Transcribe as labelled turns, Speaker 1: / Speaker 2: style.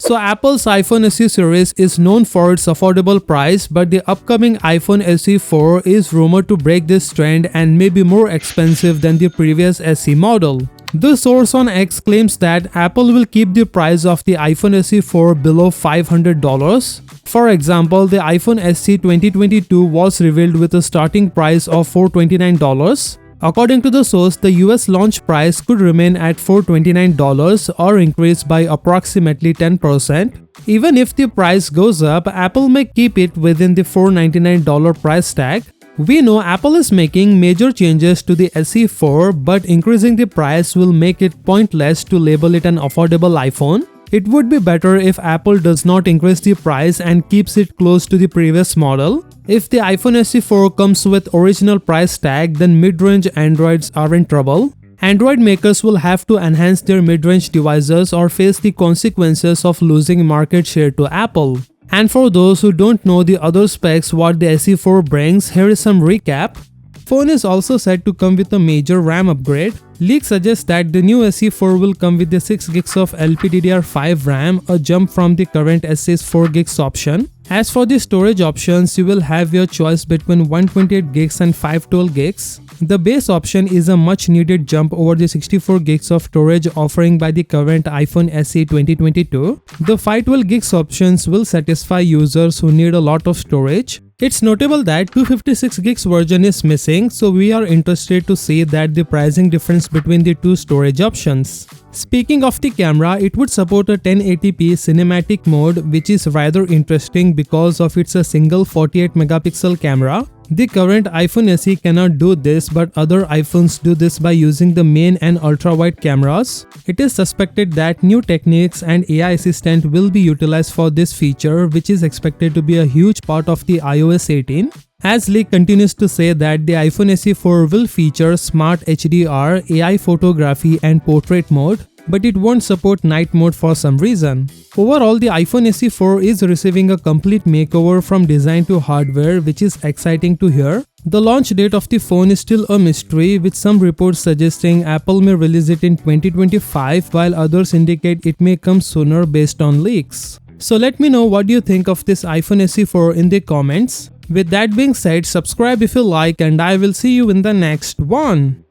Speaker 1: So Apple's iPhone SE series is known for its affordable price, but the upcoming iPhone SE4 is rumored to break this trend and may be more expensive than the previous SE model. The source on X claims that Apple will keep the price of the iPhone SE4 below $500. For example, the iPhone SE 2022 was revealed with a starting price of $429. According to the source, the US launch price could remain at $429 or increase by approximately 10%. Even if the price goes up, Apple may keep it within the $499 price tag. We know Apple is making major changes to the SE4, but increasing the price will make it pointless to label it an affordable iPhone. It would be better if Apple does not increase the price and keeps it close to the previous model. If the iPhone SE4 comes with original price tag, then mid-range Androids are in trouble. Android makers will have to enhance their mid-range devices or face the consequences of losing market share to Apple. And for those who don't know the other specs what the SE4 brings, here is some recap. Phone is also said to come with a major RAM upgrade. Leaks suggest that the new SE4 will come with the 6GB of LPDDR5 RAM, a jump from the current SE's 4GB option. As for the storage options, you will have your choice between 128GB and 512GB. The base option is a much needed jump over the 64GB of storage offering by the current iPhone SE 2022. The 512GB options will satisfy users who need a lot of storage. It's notable that 256GB version is missing, so we are interested to see that the pricing difference between the two storage options. Speaking of the camera, it would support a 1080p cinematic mode, which is rather interesting because of it's a single 48MP camera. The current iPhone SE cannot do this, but other iPhones do this by using the main and ultra-wide cameras. It is suspected that new techniques and AI assistant will be utilized for this feature, which is expected to be a huge part of the iOS 18. As leak continues to say that the iPhone SE4 will feature smart HDR, AI photography and portrait mode, but it won't support night mode for some reason. Overall, the iPhone SE4 is receiving a complete makeover from design to hardware, which is exciting to hear. The launch date of the phone is still a mystery, with some reports suggesting Apple may release it in 2025, while others indicate it may come sooner based on leaks. So let me know what you think of this iPhone SE4 in the comments. With that being said, subscribe if you like, and I will see you in the next one.